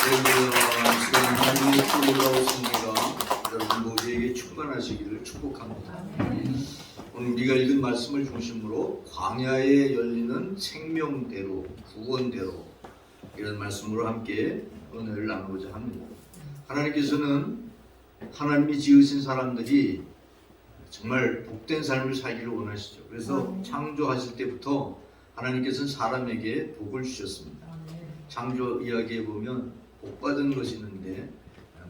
지금 하나님의 축복과 승리가 여러분 모두에게 충만하시기를 축복합니다. 오늘 우리가 읽은 말씀을 중심으로 광야에 열리는 생명대로, 구원대로 이런 말씀으로 함께 은혜를 나누고자 합니다. 하나님께서는 하나님이 지으신 사람들이 정말 복된 삶을 살기를 원하시죠. 그래서 창조하실 때부터 하나님께서는 사람에게 복을 주셨습니다. 창조 이야기에 보면 복받은 것이 있는데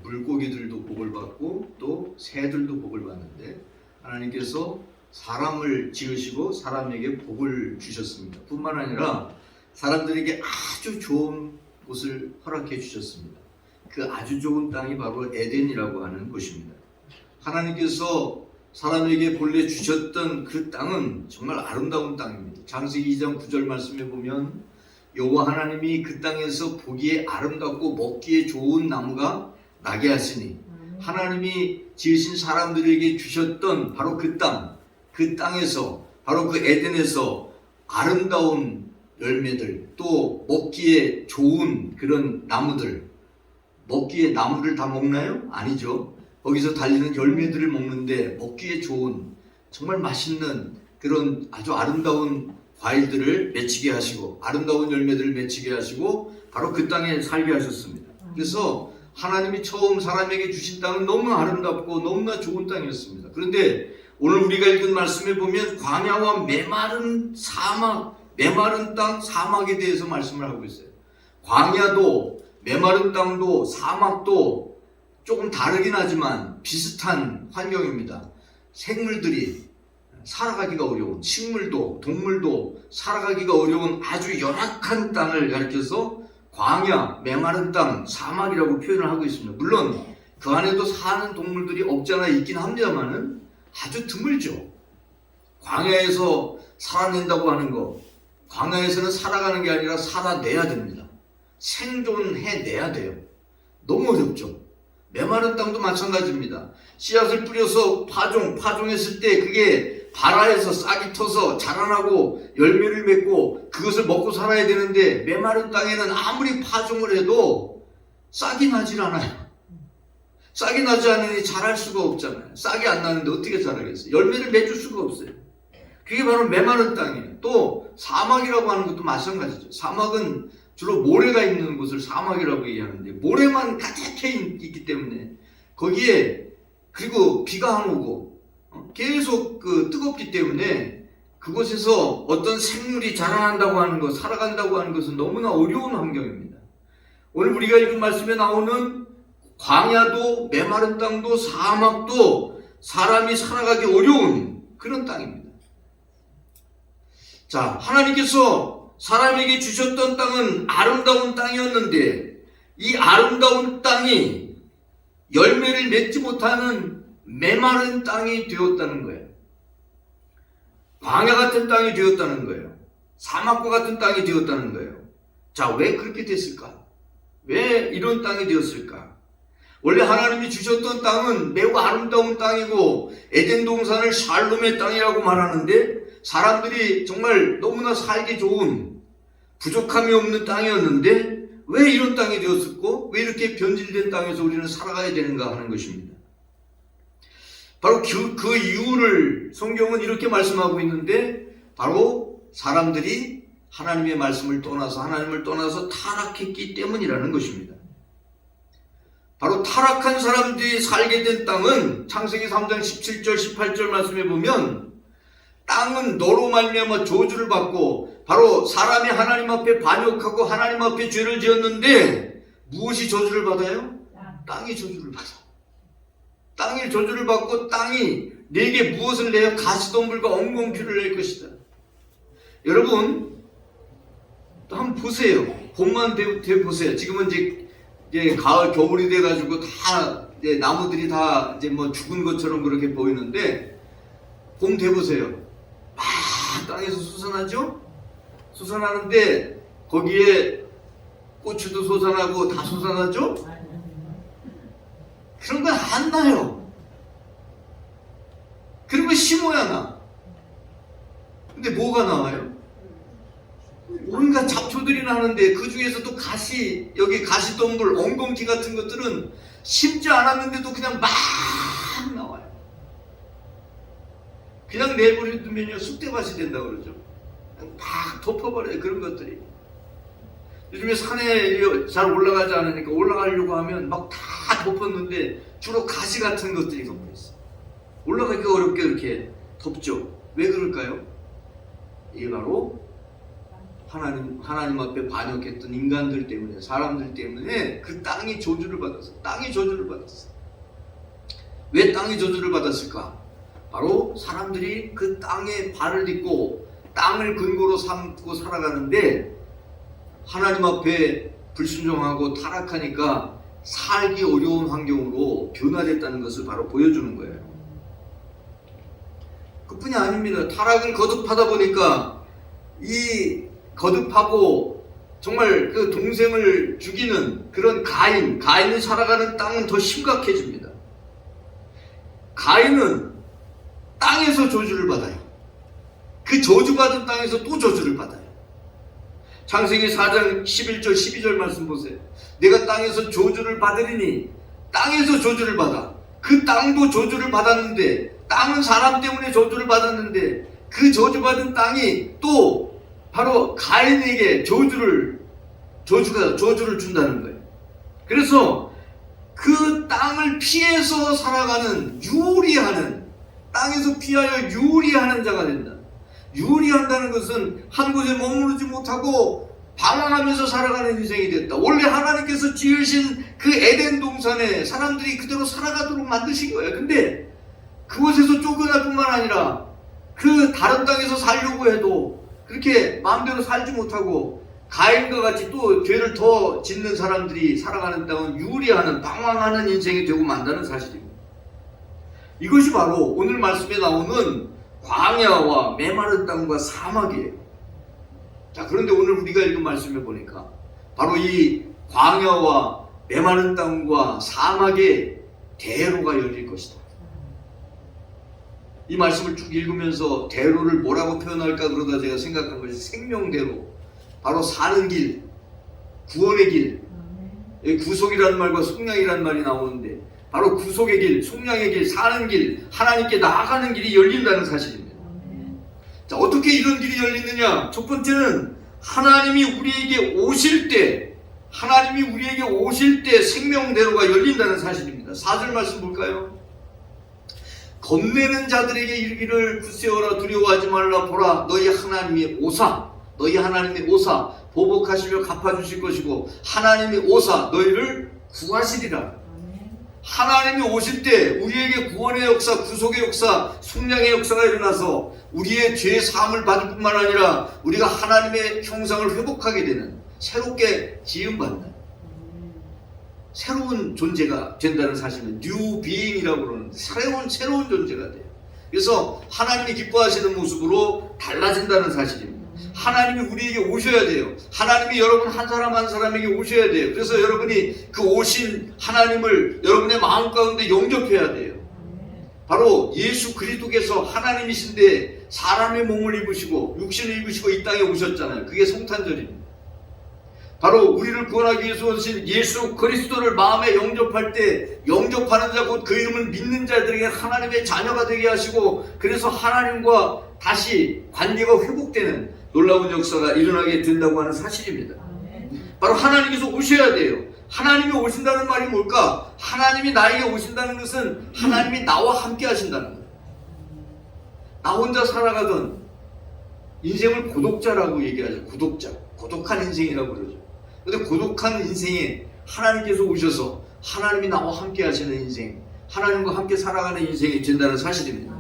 물고기들도 복을 받고 또 새들도 복을 받는데 하나님께서 사람을 지으시고 사람에게 복을 주셨습니다. 뿐만 아니라 사람들에게 아주 좋은 곳을 허락해 주셨습니다. 그 아주 좋은 땅이 바로 에덴이라고 하는 곳입니다. 하나님께서 사람에게 본래 주셨던 그 땅은 정말 아름다운 땅입니다. 창세기 2장 9절 말씀에 보면 여호와 하나님이 그 땅에서 보기에 아름답고 먹기에 좋은 나무가 나게 하시니 하나님이 지으신 사람들에게 주셨던 바로 그 땅에서 바로 그 에덴에서 아름다운 열매들 또 먹기에 좋은 그런 나무들, 먹기에 나무를 다 먹나요? 아니죠. 거기서 달리는 열매들을 먹는데 먹기에 좋은 정말 맛있는 그런 아주 아름다운 과일들을 맺히게 하시고 아름다운 열매들을 맺히게 하시고 바로 그 땅에 살게 하셨습니다. 그래서 하나님이 처음 사람에게 주신 땅은 너무 아름답고 너무나 좋은 땅이었습니다. 그런데 오늘 우리가 읽은 말씀에 보면 광야와 메마른 사막, 메마른 땅, 사막에 대해서 말씀을 하고 있어요. 광야도 메마른 땅도 사막도 조금 다르긴 하지만 비슷한 환경입니다. 생물들이 살아가기가 어려운, 식물도 동물도 살아가기가 어려운 아주 열악한 땅을 가리켜서 광야, 메마른 땅, 사막이라고 표현을 하고 있습니다. 물론 그 안에도 사는 동물들이 없지 않아 있긴 합니다만은 아주 드물죠. 광야에서 살아낸다고 하는 거, 광야에서는 살아가는 게 아니라 살아내야 됩니다. 생존해내야 돼요. 너무 어렵죠. 메마른 땅도 마찬가지입니다. 씨앗을 뿌려서 파종했을 때 그게 발아에서 싹이 터서 자라나고 열매를 맺고 그것을 먹고 살아야 되는데 메마른 땅에는 아무리 파종을 해도 싹이 나질 않아요. 싹이 나지 않으니 자랄 수가 없잖아요. 싹이 안 나는데 어떻게 자라겠어요? 열매를 맺을 수가 없어요. 그게 바로 메마른 땅이에요. 또 사막이라고 하는 것도 마찬가지죠. 사막은 주로 모래가 있는 곳을 사막이라고 얘기하는데 모래만 가득해 있기 때문에 거기에 그리고 비가 안 오고 계속 뜨겁기 때문에 그곳에서 어떤 생물이 자라난다고 하는 것, 살아간다고 하는 것은 너무나 어려운 환경입니다. 오늘 우리가 읽은 말씀에 나오는 광야도 메마른 땅도 사막도 사람이 살아가기 어려운 그런 땅입니다. 자, 하나님께서 사람에게 주셨던 땅은 아름다운 땅이었는데 이 아름다운 땅이 열매를 맺지 못하는 메마른 땅이 되었다는 거예요. 광야 같은 땅이 되었다는 거예요. 사막과 같은 땅이 되었다는 거예요. 자, 왜 그렇게 됐을까? 왜 이런 땅이 되었을까? 원래 하나님이 주셨던 땅은 매우 아름다운 땅이고 에덴 동산을 샬롬의 땅이라고 말하는데 사람들이 정말 너무나 살기 좋은 부족함이 없는 땅이었는데 왜 이런 땅이 되었었고 왜 이렇게 변질된 땅에서 우리는 살아가야 되는가 하는 것입니다. 바로 그 이유를 성경은 이렇게 말씀하고 있는데 바로 사람들이 하나님의 말씀을 떠나서 하나님을 떠나서 타락했기 때문이라는 것입니다. 바로 타락한 사람들이 살게 된 땅은 창세기 3장 17절 18절 말씀에 보면 땅은 너로 말미암아 저주를 받고 바로 사람이 하나님 앞에 반역하고 하나님 앞에 죄를 지었는데 무엇이 저주를 받아요? 땅이 저주를 받아. 땅이 저주를 받고 땅이 내게 무엇을 내요? 가시덤불과 엉겅퀴를 낼 것이다. 여러분 한번 보세요. 봄만 돼 보세요. 지금은 이제 가을 겨울이 돼가지고 다 이제 나무들이 다 이제 뭐 죽은 것처럼 그렇게 보이는데 봄 돼 보세요. 막 땅에서 솟아나죠? 솟아나는데 거기에 고추도 솟아나고 다 솟아나죠? 그런 건 안 나요. 그런 거 심어야 나. 근데 뭐가 나와요? 온갖 잡초들이 나는데 그 중에서도 가시, 여기 가시덤불, 엉겅퀴 같은 것들은 심지 않았는데도 그냥 막 나와요. 그냥 내버려두면요 쑥대밭이 된다고 그러죠. 막 덮어버려요 그런 것들이. 요즘에 산에 잘 올라가지 않으니까 올라가려고 하면 막 다 덮었는데 주로 가시 같은 것들이 덮여있어요. 올라가기가 어렵게 이렇게 덮죠. 왜 그럴까요? 이게 바로 하나님 앞에 반역했던 인간들 때문에, 사람들 때문에 그 땅이 저주를 받았어요. 땅이 저주를 받았어요. 왜 땅이 저주를 받았을까? 바로 사람들이 그 땅에 발을 딛고 땅을 근거로 삼고 살아가는데 하나님 앞에 불순종하고 타락하니까 살기 어려운 환경으로 변화됐다는 것을 바로 보여주는 거예요. 그뿐이 아닙니다. 타락을 거듭하다 보니까 이 거듭하고 정말 그 동생을 죽이는 그런 가인이 살아가는 땅은 더 심각해집니다. 가인은 땅에서 저주를 받아요. 그 저주받은 땅에서 또 저주를 받아요. 창세기 4장 11절 12절 말씀 보세요. 내가 땅에서 저주를 받으리니 땅에서 저주를 받아. 그 땅도 저주를 받았는데, 땅은 사람 때문에 저주를 받았는데 그 저주받은 땅이 또 바로 가인에게 저주를 준다는 거예요. 그래서 그 땅을 피해서 살아가는 땅에서 피하여 유리하는 자가 된다. 유리한다는 것은 한 곳에 머무르지 못하고 방황하면서 살아가는 인생이 됐다. 원래 하나님께서 지으신 그 에덴 동산에 사람들이 그대로 살아가도록 만드신 거예요. 근데 그곳에서 쫓겨날 뿐만 아니라 그 다른 땅에서 살려고 해도 그렇게 마음대로 살지 못하고 가인과 같이 또 죄를 더 짓는 사람들이 살아가는 땅은 유리하는, 방황하는 인생이 되고 만다는 사실입니다. 이것이 바로 오늘 말씀에 나오는 광야와 메마른 땅과 사막이에요. 자, 그런데 오늘 우리가 읽은 말씀에 보니까 바로 이 광야와 메마른 땅과 사막에 대로가 열릴 것이다. 이 말씀을 쭉 읽으면서 대로를 뭐라고 표현할까 그러다 제가 생각한 것이 생명대로, 바로 사는 길, 구원의 길. 여기 구속이라는 말과 속량이라는 말이 나오는데 바로 구속의 길, 속량의 길, 사는 길, 하나님께 나아가는 길이 열린다는 사실입니다. 자, 어떻게 이런 길이 열리느냐? 첫 번째는 하나님이 우리에게 오실 때 생명대로가 열린다는 사실입니다. 4절 말씀 볼까요? 겁내는 자들에게 이르기를 굳세어라, 두려워하지 말라. 보라, 너희 하나님이 오사 보복하시며 갚아주실 것이고 하나님이 오사 너희를 구하시리라. 하나님이 오실 때 우리에게 구원의 역사, 구속의 역사, 속량의 역사가 일어나서 우리의 죄 사함을 받을 뿐만 아니라 우리가 하나님의 형상을 회복하게 되는, 새롭게 지음받는 새로운 존재가 된다는 사실은 뉴 비잉이라고 그러는데 새로운 존재가 돼요. 그래서 하나님이 기뻐하시는 모습으로 달라진다는 사실입니다. 하나님이 우리에게 오셔야 돼요. 하나님이 여러분 한 사람 한 사람에게 오셔야 돼요. 그래서 여러분이 그 오신 하나님을 여러분의 마음 가운데 영접해야 돼요. 바로 예수 그리스도께서 하나님이신데 사람의 몸을 입으시고 육신을 입으시고 이 땅에 오셨잖아요. 그게 성탄절입니다. 바로 우리를 구원하기 위해서 오신 예수 그리스도를 마음에 영접할 때 영접하는 자 곧 그 이름을 믿는 자들에게 하나님의 자녀가 되게 하시고, 그래서 하나님과 다시 관계가 회복되는 놀라운 역사가 일어나게 된다고 하는 사실입니다. 바로 하나님께서 오셔야 돼요. 하나님이 오신다는 말이 뭘까? 하나님이 나에게 오신다는 것은 하나님이 나와 함께 하신다는 거예요. 나 혼자 살아가던 인생을 고독자라고 얘기하죠. 고독한 인생이라고 그러죠. 근데 고독한 인생에 하나님께서 오셔서 하나님이 나와 함께 하시는 인생, 하나님과 함께 살아가는 인생이 된다는 사실입니다.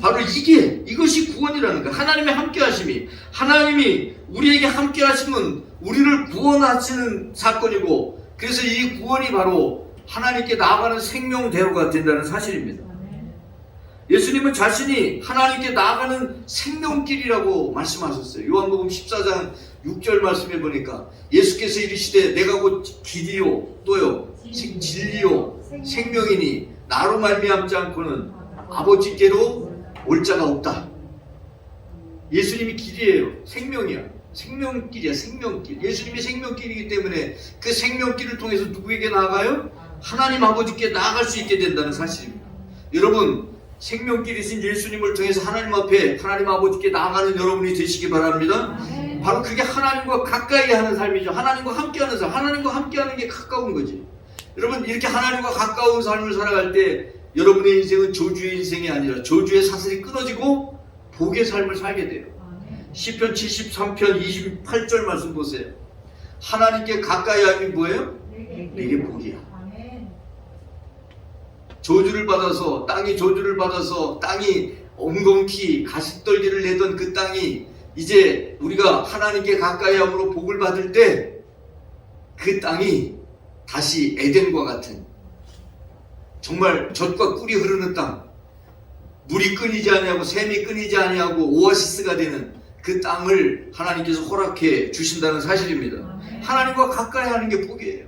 바로 이것이 구원이라는 거예요. 하나님의 함께 하심이, 하나님이 우리에게 함께 하시면 우리를 구원하시는 사건이고, 그래서 이 구원이 바로 하나님께 나아가는 생명대로가 된다는 사실입니다. 예수님은 자신이 하나님께 나아가는 생명길이라고 말씀하셨어요. 요한복음 14장 6절 말씀해 보니까 예수께서 이르시되 내가 곧 길이요 또요 진리요 생명이니 나로 말미암지 않고는 아버지께로 올 자가 없다. 예수님이 길이에요. 생명이야. 생명길이야, 생명길. 예수님이 생명길이기 때문에 그 생명길을 통해서 누구에게 나아가요? 하나님 아버지께 나아갈 수 있게 된다는 사실입니다. 여러분, 생명길이신 예수님을 통해서 하나님 앞에 하나님 아버지께 나아가는 여러분이 되시기 바랍니다. 바로 그게 하나님과 가까이 하는 삶이죠. 하나님과 함께하는 삶. 하나님과 함께하는 게 가까운 거지. 여러분, 이렇게 하나님과 가까운 삶을 살아갈 때 여러분의 인생은 저주의 인생이 아니라 저주의 사슬이 끊어지고 복의 삶을 살게 돼요. 시편 73편 28절 말씀 보세요. 하나님께 가까이 하면 뭐예요? 내게 복이야. 저주를 받아서, 땅이 저주를 받아서 땅이 엉겅퀴 가시떨기를 내던 그 땅이 이제 우리가 하나님께 가까이 함으로 복을 받을 때 그 땅이 다시 에덴과 같은, 정말 젖과 꿀이 흐르는 땅, 물이 끊이지 아니하고 샘이 끊이지 아니하고 오아시스가 되는 그 땅을 하나님께서 허락해 주신다는 사실입니다. 하나님과 가까이 하는 게 복이에요.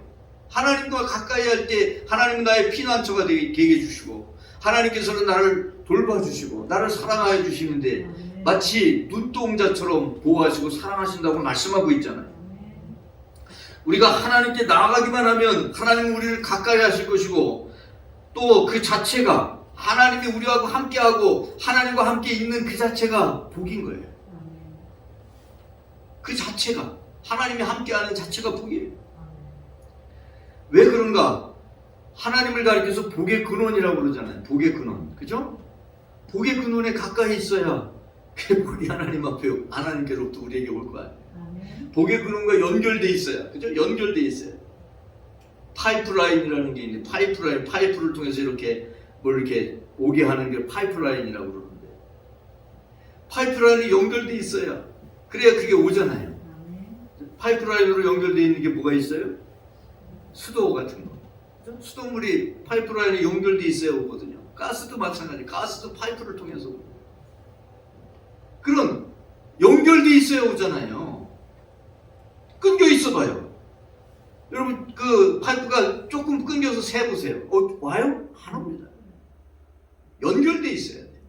하나님과 가까이 할 때 하나님은 나의 피난처가 되게 해주시고, 하나님께서는 나를 돌봐주시고 나를 사랑하여 주시는데 마치 눈동자처럼 보호하시고 사랑하신다고 말씀하고 있잖아요. 우리가 하나님께 나아가기만 하면 하나님은 우리를 가까이 하실 것이고, 또 그 자체가 하나님이 우리하고 함께하고 하나님과 함께 있는 그 자체가 복인 거예요. 그 자체가, 하나님이 함께하는 자체가 복이에요. 왜 그런가? 하나님을 가리켜서 복의 근원이라고 그러잖아요. 복의 근원, 그죠? 복의 근원에 가까이 있어야 그 복이 하나님 앞에, 하나님께로부터 우리에게 올 거야. 복의 근원과 연결돼 있어야, 그죠? 연결돼 있어요. 파이프라인이라는 게 있는데, 파이프라인, 파이프를 통해서 이렇게 뭘 이렇게 오게 하는 게 파이프라인이라고 그러는데, 파이프라인이 연결돼 있어야, 그래야 그게 오잖아요. 파이프라인으로 연결돼 있는 게 뭐가 있어요? 수도 같은 거. 수돗물이 파이프라인에 연결돼 있어야 오거든요. 가스도 마찬가지. 가스도 파이프를 통해서 오고. 그런 연결돼 있어야 오잖아요. 끊겨 있어 봐요. 여러분, 그 파이프가 조금 끊겨서 새 보세요. 와요? 안 옵니다. 연결돼 있어야 돼요.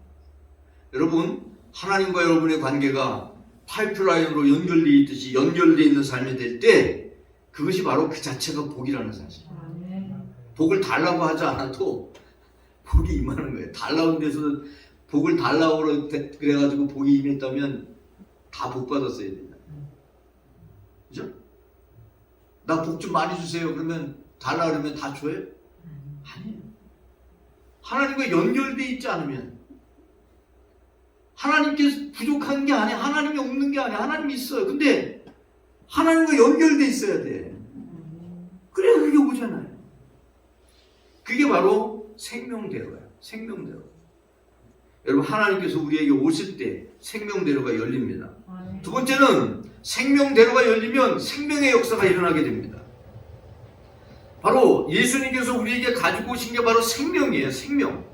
여러분, 하나님과 여러분의 관계가 파이프라인으로 연결돼 있듯이 연결돼 있는 삶이 될 때 그것이 바로 그 자체가 복이라는 사실. 복을 달라고 하지 않아도 복이 임하는 거예요. 달라는 데서는 복을 달라고 그래가지고 복이 임했다면 다 복 받았어야 된다. 그죠? 나 복 좀 많이 주세요. 그러면 달라 그러면 다 줘요? 아니에요. 하나님과 연결돼 있지 않으면, 하나님께 부족한 게 아니야. 하나님이 없는 게 아니야. 하나님이 있어요. 근데 하나님과 연결돼 있어야 돼. 그래야 그게 오잖아요. 그게 바로 생명대로예요. 생명대로. 여러분, 하나님께서 우리에게 오실 때 생명대로가 열립니다. 두 번째는 생명대로가 열리면 생명의 역사가 일어나게 됩니다. 바로 예수님께서 우리에게 가지고 오신 게 바로 생명이에요. 생명.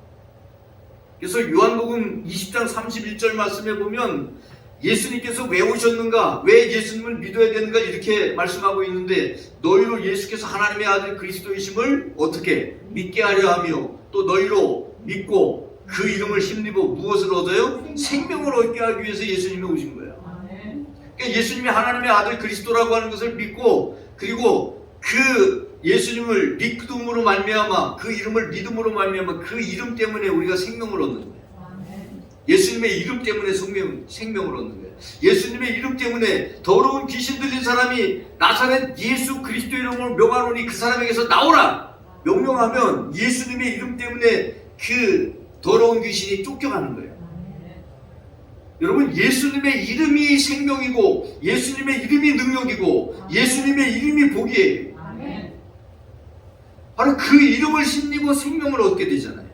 그래서 요한복음 20장 31절 말씀에 보면 예수님께서 왜 오셨는가, 왜 예수님을 믿어야 되는가 이렇게 말씀하고 있는데, 너희로 예수께서 하나님의 아들 그리스도이심을 어떻게 믿게 하려 하며, 또 너희로 믿고 그 이름을 힘입어 무엇을 얻어요? 생명을 얻게 하기 위해서 예수님이 오신 거예요. 그러니까 예수님이 하나님의 아들 그리스도라고 하는 것을 믿고, 그리고 그 예수님을 믿음으로 말미암아, 그 이름을 믿음으로 말미암아 그 이름 때문에 우리가 생명을 얻는 거예요. 예수님의 이름 때문에 생명을 얻는 거예요. 예수님의 이름 때문에 더러운 귀신 들린 사람이 나사렛 예수 그리스도 이름으로 명하노니 그 사람에게서 나오라 명령하면 예수님의 이름 때문에 그 더러운 귀신이 쫓겨가는 거예요. 여러분, 예수님의 이름이 생명이고 예수님의 이름이 능력이고 예수님의 이름이 복이에요. 바로 그 이름을 힘입어 생명을 얻게 되잖아요.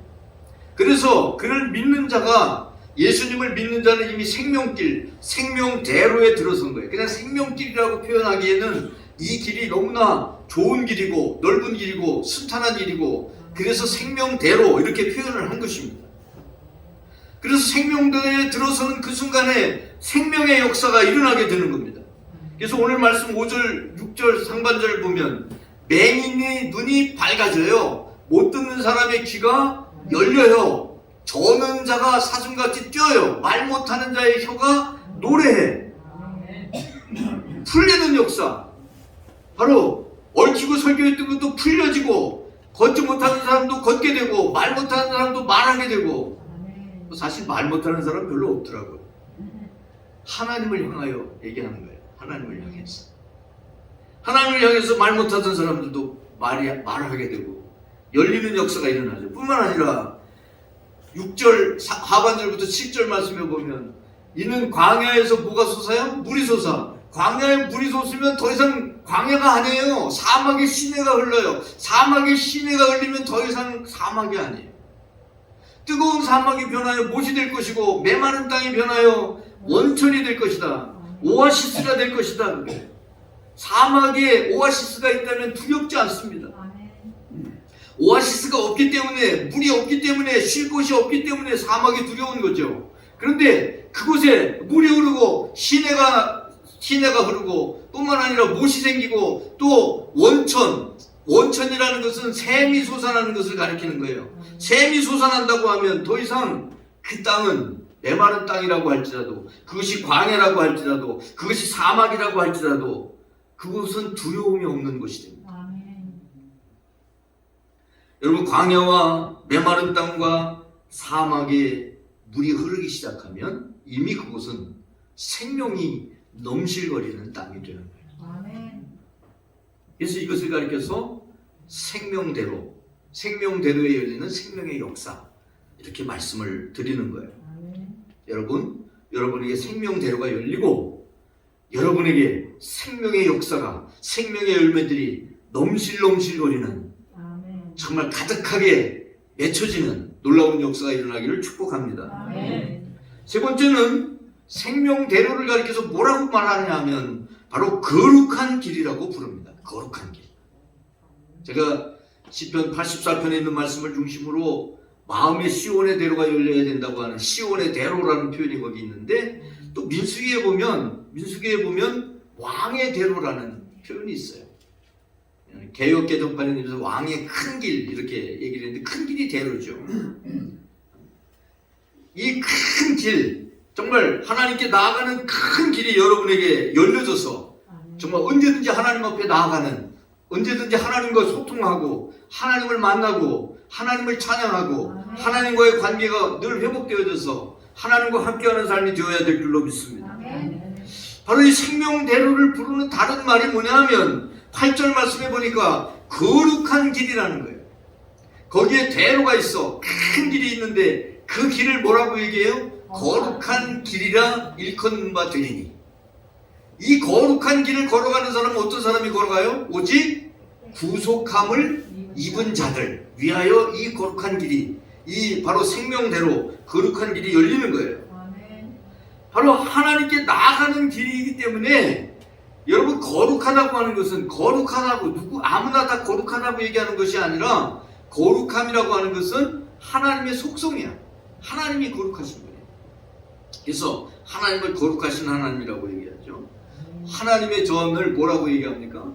그래서 그를 믿는 자가, 예수님을 믿는 자는 이미 생명길, 생명대로에 들어선 거예요. 그냥 생명길이라고 표현하기에는 이 길이 너무나 좋은 길이고 넓은 길이고 순탄한 길이고, 그래서 생명대로 이렇게 표현을 한 것입니다. 그래서 생명대로에 들어서는 그 순간에 생명의 역사가 일어나게 되는 겁니다. 그래서 오늘 말씀 5절, 6절 상반절 보면 맹인의 눈이 밝아져요. 못 듣는 사람의 귀가 열려요. 저는 자가 사슴같이 뛰어요. 말 못하는 자의 혀가 노래해. 풀리는 역사, 바로 얽히고 설교했던 것도 풀려지고, 걷지 못하는 사람도 걷게 되고, 말 못하는 사람도 말하게 되고. 사실 말 못하는 사람 별로 없더라고요. 하나님을 향하여 얘기하는 거예요. 하나님을 향해서. 하나님을 향해서 말 못하던 사람들도 말하게 되고 열리는 역사가 일어나죠. 뿐만 아니라 6절 하반절부터 7절 말씀에 보면, 이는 광야에서 뭐가 솟아요? 물이 솟아. 광야에 물이 솟으면 더 이상 광야가 아니에요. 사막의 시내가 흘러요. 사막의 시내가 흘리면 더 이상 사막이 아니에요. 뜨거운 사막이 변하여 못이 될 것이고, 메마른 땅이 변하여 원천이 될 것이다. 오아시스가 될 것이다. 사막에 오아시스가 있다면 두렵지 않습니다. 오아시스가 없기 때문에, 물이 없기 때문에, 쉴 곳이 없기 때문에 사막이 두려운 거죠. 그런데 그곳에 물이 흐르고 시내가 흐르고, 뿐만 아니라 못이 생기고, 또 원천이라는 것은 샘이 솟아나는 것을 가리키는 거예요. 샘이 솟아난다고 하면 더 이상 그 땅은 메마른 땅이라고 할지라도, 그것이 광야라고 할지라도, 그것이 사막이라고 할지라도 그곳은 두려움이 없는 곳이 됩니다. 여러분, 광야와 메마른 땅과 사막에 물이 흐르기 시작하면 이미 그곳은 생명이 넘실거리는 땅이 되는 거예요. 그래서 이것을 가리켜서 생명대로에 열리는 생명의 역사, 이렇게 말씀을 드리는 거예요. 여러분에게 생명대로가 열리고, 여러분에게 생명의 역사가, 생명의 열매들이 넘실넘실거리는, 정말 가득하게 맺혀지는 놀라운 역사가 일어나기를 축복합니다. 세 번째는 생명대로를 가리켜서 뭐라고 말하냐 하면 바로 거룩한 길이라고 부릅니다. 거룩한 길. 제가 시편 84편에 있는 말씀을 중심으로 마음의 시온의 대로가 열려야 된다고 하는 시온의 대로라는 표현이 거기 있는데, 또 민수기에 보면 왕의 대로라는 표현이 있어요. 개역 개정판에 왕의 큰 길 이렇게 얘기를 했는데, 큰 길이 대로죠. 이 큰 길, 정말 하나님께 나아가는 큰 길이 여러분에게 열려져서 정말 언제든지 하나님 앞에 나아가는, 언제든지 하나님과 소통하고 하나님을 만나고 하나님을 찬양하고 하나님과의 관계가 늘 회복되어져서 하나님과 함께하는 삶이 되어야 될 줄로 믿습니다. 바로 이 생명대로를 부르는 다른 말이 뭐냐 하면 8절 말씀해 보니까 거룩한 길이라는 거예요. 거기에 대로가 있어. 큰 길이 있는데 그 길을 뭐라고 얘기해요? 거룩한 길이라 일컫는 바 되리니. 이 거룩한 길을 걸어가는 사람은 어떤 사람이 걸어가요? 오직 구속함을 입은 자들 위하여 이 거룩한 길이, 이 바로 생명대로 거룩한 길이 열리는 거예요. 바로 하나님께 나아가는 길이기 때문에, 여러분, 거룩하다고 하는 것은 거룩하다고 아무나 다 거룩하다고 얘기하는 것이 아니라, 거룩함이라고 하는 것은 하나님의 속성이야. 하나님이 거룩하신 분이에요. 그래서 하나님을 거룩하신 하나님이라고 얘기하죠. 하나님의 전을 뭐라고 얘기합니까?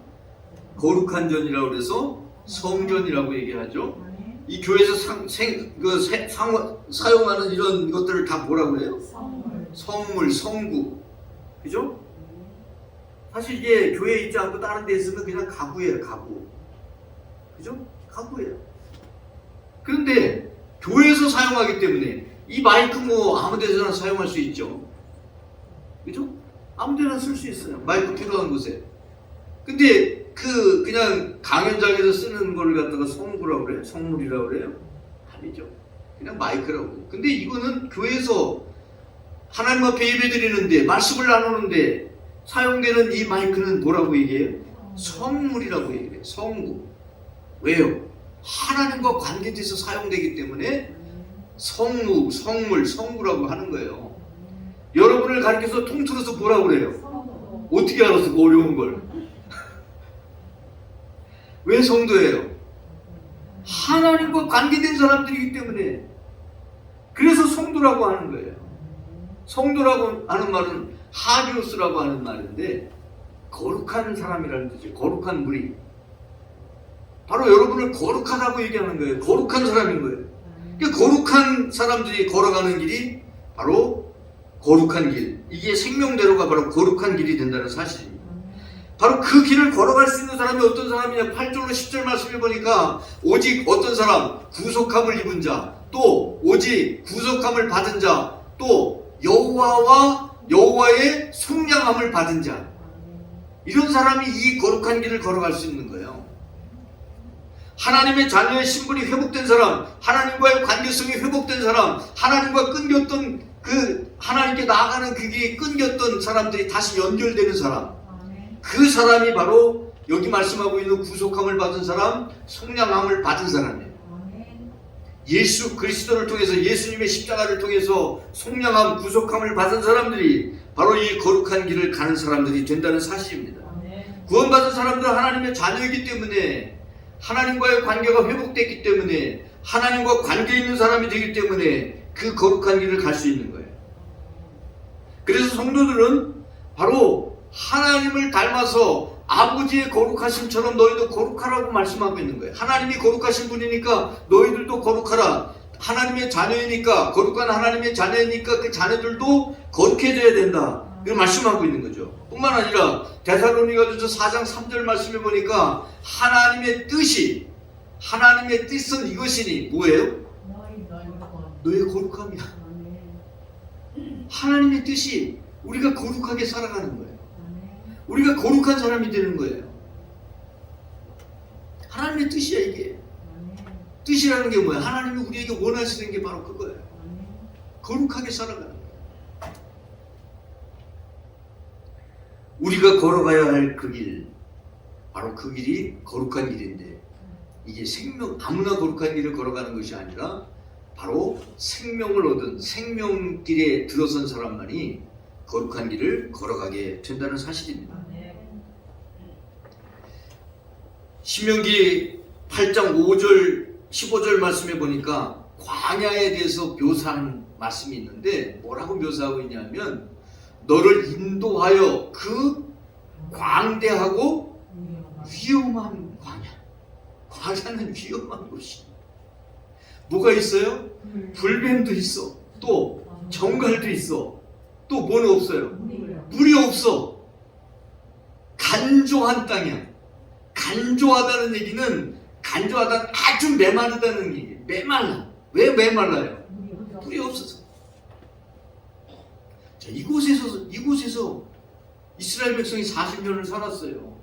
거룩한 전이라고 해서 성전이라고 얘기하죠. 이 교회에서 사용하는 이런 것들을 다 뭐라고 해요? 성물, 성구. 그죠? 사실 이게 교회에 있지 않고 다른 데 있으면 그냥 가구예요, 가구. 그죠? 가구예요. 그런데 교회에서 사용하기 때문에 이 마이크 뭐 아무 데서나 사용할 수 있죠. 그죠? 아무 데나 쓸 수 있어요. 마이크 필요한 곳에. 근데 그냥 강연장에서 쓰는 걸 갖다가 성구라고 그래요? 성물이라고 그래요? 아니죠. 그냥 마이크라고 그래요. 근데 이거는 교회에서 하나님 앞에 예배 드리는데, 말씀을 나누는데 사용되는 이 마이크는 뭐라고 얘기해요? 성물이라고 얘기해요. 성구. 왜요? 하나님과 관계돼서 사용되기 때문에 성무, 성물, 성구라고 하는 거예요. 여러분을 가리켜서 통틀어서 뭐라고 그래요? 어떻게 알았어? 그 어려운 걸. 왜 성도예요? 하나님과 관계된 사람들이기 때문에. 그래서 성도라고 하는 거예요. 성도라고 하는 말은 하기오스라고 하는 말인데, 거룩한 사람이라는 뜻이에요. 거룩한 무리. 바로 여러분을 거룩하다고 얘기하는 거예요. 거룩한 사람인 거예요. 그러니까 거룩한 사람들이 걸어가는 길이 바로 거룩한 길. 이게 생명대로가 바로 거룩한 길이 된다는 사실입니다. 바로 그 길을 걸어갈 수 있는 사람이 어떤 사람이냐. 8절로 10절 말씀해 보니까 오직 어떤 사람 구속함을 입은 자, 또 오직 구속함을 받은 자, 또 여호와의 속량함을 받은 자, 이런 사람이 이 거룩한 길을 걸어갈 수 있는 거예요. 하나님의 자녀의 신분이 회복된 사람, 하나님과의 관계성이 회복된 사람, 하나님과 끊겼던 그 하나님께 나아가는 그 길이 끊겼던 사람들이 다시 연결되는 사람, 그 사람이 바로 여기 말씀하고 있는 구속함을 받은 사람, 속량함을 받은 사람이에요. 예수 그리스도를 통해서, 예수님의 십자가를 통해서 속량함, 구속함을 받은 사람들이 바로 이 거룩한 길을 가는 사람들이 된다는 사실입니다. 구원받은 사람들은 하나님의 자녀이기 때문에, 하나님과의 관계가 회복됐기 때문에, 하나님과 관계 있는 사람이 되기 때문에 그 거룩한 길을 갈 수 있는 거예요. 그래서 성도들은 바로 하나님을 닮아서 아버지의 거룩하심처럼 너희도 거룩하라고 말씀하고 있는 거예요. 하나님이 거룩하신 분이니까 너희들도 거룩하라. 하나님의 자녀이니까, 거룩한 하나님의 자녀이니까 그 자녀들도 거룩해져야 된다. 이걸 말씀하고 있는 거죠. 뿐만 아니라 데살로니가전서 4장 3절 말씀해 보니까 하나님의 뜻은 이것이니 뭐예요? 너의 거룩함이야. 하나님의 뜻이 우리가 거룩하게 살아가는 거예요. 우리가 거룩한 사람이 되는 거예요. 하나님의 뜻이야 이게. 뜻이라는 게 뭐야? 하나님이 우리에게 원하시는 게 바로 그거예요. 거룩하게 살아가는 거예요. 우리가 걸어가야 할 그 길, 바로 그 길이 거룩한 길인데, 이게 아무나 거룩한 길을 걸어가는 것이 아니라 바로 생명을 얻은 생명길에 들어선 사람만이 거룩한 길을 걸어가게 된다는 사실입니다. 신명기 8장 5절 15절 말씀해 보니까 광야에 대해서 묘사한 말씀이 있는데, 뭐라고 묘사하고 있냐면 너를 인도하여 그 광대하고 위험한 광야. 광야는 위험한 곳이 뭐가 있어요? 불뱀도 있어, 또 정갈도 있어, 또 뭐는 없어요? 물이 없어. 간조한 땅이야. 간조하다는 얘기는, 간조하다는 아주 메마르다는 얘기예요. 메말라. 왜 메말라요? 물이 없어서. 자, 이곳에서 이스라엘 백성이 40년을 살았어요.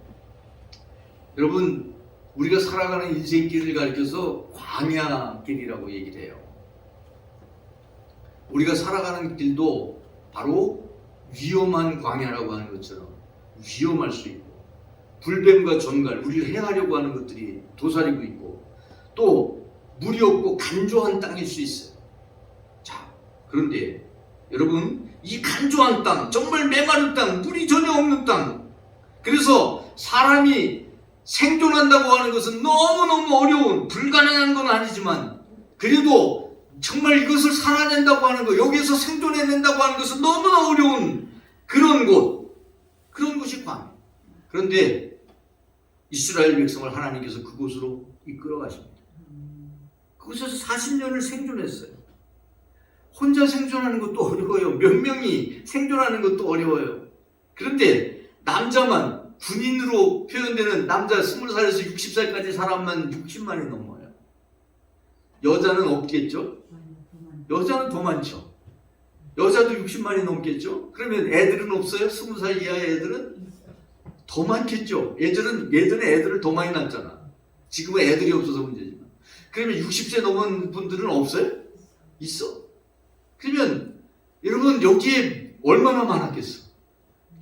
여러분, 우리가 살아가는 인생길을 가리켜서 광야길이라고 얘기를 해요. 우리가 살아가는 길도 바로 위험한 광야라고 하는 것처럼 위험할 수 있고, 불뱀과 전갈, 우리를 해하려고 하는 것들이 도사리고 있고, 또 물이 없고 간조한 땅일 수 있어요. 자, 그런데 여러분, 이 간조한 땅, 정말 메마른 땅, 물이 전혀 없는 땅, 그래서 사람이 생존한다고 하는 것은 너무너무 어려운, 불가능한 건 아니지만, 그래도 정말 이것을 살아낸다고 하는 것, 여기에서 생존해낸다고 하는 것은 너무나 어려운 그런 곳이 광야. 그런데 이스라엘 백성을 하나님께서 그곳으로 이끌어 가십니다. 그곳에서 40년을 생존했어요. 혼자 생존하는 것도 어려워요. 몇 명이 생존하는 것도 어려워요. 그런데 남자만, 군인으로 표현되는 남자 20살에서 60살까지 사람만 60만이 넘어요. 여자는 없겠죠? 여자는 더 많죠. 여자도 60만이 넘겠죠? 그러면 애들은 없어요? 20살 이하의 애들은? 더 많겠죠. 예전에 애들을 더 많이 낳았잖아. 지금은 애들이 없어서 문제지만. 그러면 60세 넘은 분들은 없어요? 있어. 그러면 여러분, 여기에 얼마나 많았겠어?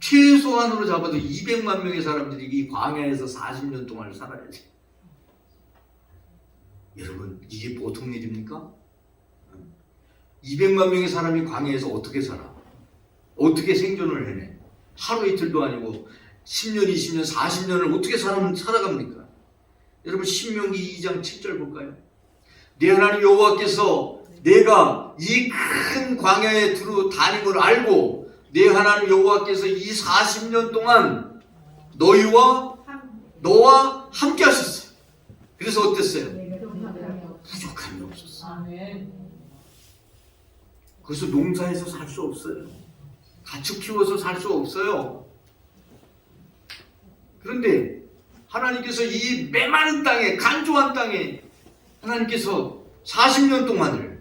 최소한으로 잡아도 200만 명의 사람들이 이 광야에서 40년 동안 살아야지. 여러분, 이게 보통 일입니까? 200만 명의 사람이 광야에서 어떻게 살아? 어떻게 생존을 해내? 하루 이틀도 아니고 10년, 20년, 40년을 어떻게 살아갑니까? 여러분, 신명기 2장 7절 볼까요? 내 하나님 여호와께서 내가 이 큰 광야에 다닌 걸 알고, 내 하나님 여호와께서 이 40년 동안 너와 함께 하셨어요. 그래서 어땠어요? 부족함이 없었어요. 그래서 농사해서 살 수 없어요. 가축 키워서 살 수 없어요. 그런데 하나님께서 이 메마른 땅에, 간조한 땅에 하나님께서 40년 동안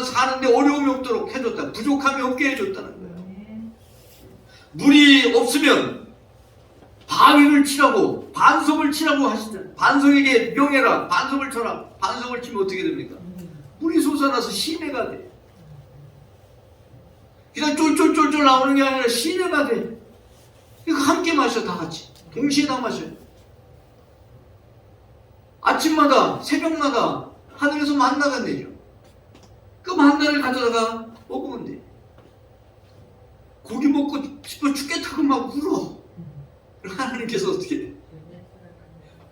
사는데 어려움이 없도록 해줬다. 부족함이 없게 해줬다는 거예요. 물이 없으면 바위를 치라고, 반석을 치라고 하시잖아요. 반석에게 명해라. 반석을 쳐라. 반석을 치면 어떻게 됩니까? 물이 솟아나서 시내가 돼. 그냥 쫄쫄쫄쫄 나오는 게 아니라 시내가 돼. 그러니까 함께 마셔, 다 같이. 동시에 다 마셔요. 아침마다, 새벽마다 하늘에서 만나가 내려. 그 만나를 가져다가 먹으면 돼. 고기 먹고 싶어 죽겠다고 막 울어. 하나님께서 어떻게 해?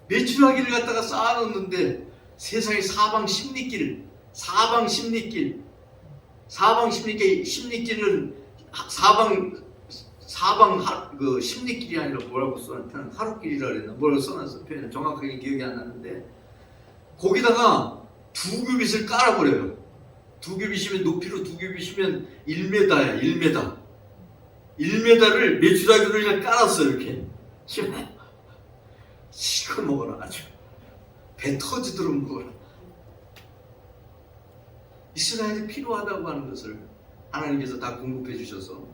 메추라기를 갖다가 쌓아놓는데 세상에 사방 십리길을 사방 십리길은 그 십리길이 아니라 뭐라고 써놨나? 하루길이라 그랬나? 뭐라고 써놨어? 표현을 정확하게 기억이 안 나는데 거기다가 두규빗을 깔아버려요. 두규빗이면 높이로 두규빗이면 1m야. 1m를 메추라기를 그냥 깔았어. 이렇게 시커 먹어라. 아주 배 터지도록 먹어라. 이스라엘이 필요하다고 하는 것을 하나님께서 다 공급해 주셔서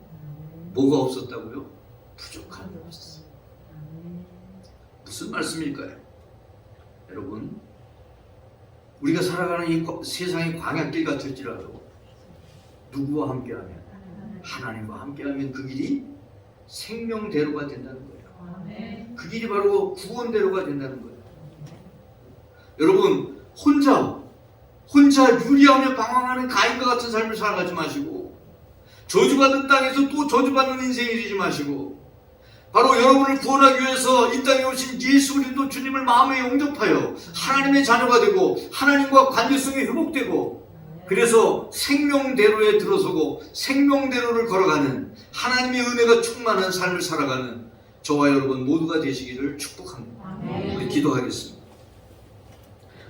뭐가 없었다고요? 부족함이 없었어요. 무슨 말씀일까요? 여러분, 우리가 살아가는 이 세상의 광야길 같을지라도 누구와 함께하면? 하나님과 함께하면 그 길이 생명대로가 된다는 거예요. 그 길이 바로 구원대로가 된다는 거예요. 여러분, 혼자 유리하며 방황하는 가인과 같은 삶을 살아가지 마시고, 저주받은 땅에서 또 저주받는 인생이 되지 마시고, 바로 여러분을 구원하기 위해서 이 땅에 오신 예수 그리스도 주님을 마음에 영접하여 하나님의 자녀가 되고 하나님과 관계성이 회복되고, 그래서 생명대로에 들어서고 생명대로를 걸어가는 하나님의 은혜가 충만한 삶을 살아가는 저와 여러분 모두가 되시기를 축복합니다. 우리 기도하겠습니다.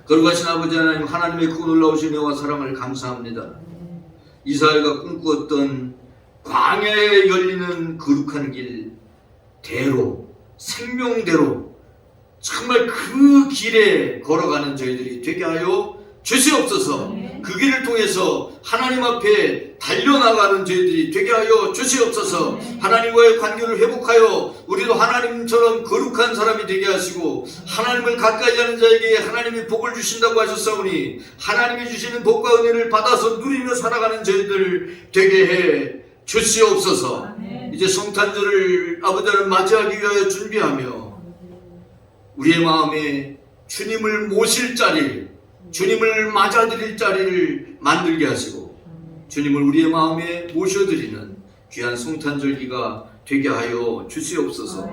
거룩하신 아버지 하나님, 하나님의 그 놀라우신 은혜와 사랑을 감사합니다. 이스라엘과 꿈꾸었던 광야에 열리는 거룩한 길, 대로, 생명대로, 정말 그 길에 걸어가는 저희들이 되게 하여 주시옵소서. 그 길을 통해서 하나님 앞에 달려나가는 저희들이 되게 하여 주시옵소서. 하나님과의 관계를 회복하여 우리도 하나님처럼 거룩한 사람이 되게 하시고, 하나님을 가까이 하는 자에게 하나님이 복을 주신다고 하셨사오니 하나님이 주시는 복과 은혜를 받아서 누리며 살아가는 저희들 되게 해 주시옵소서. 이제 성탄절을 아버지 하나님 맞이하기 위하여 준비하며 우리의 마음에 주님을 모실 자리, 주님을 맞아드릴 자리를 만들게 하시고 주님을 우리의 마음에 모셔드리는 귀한 성탄절기가 되게 하여 주시옵소서.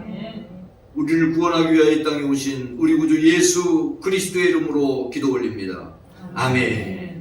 우리를 구원하기 위하여 이 땅에 오신 우리 구주 예수 그리스도의 이름으로 기도 올립니다. 아멘.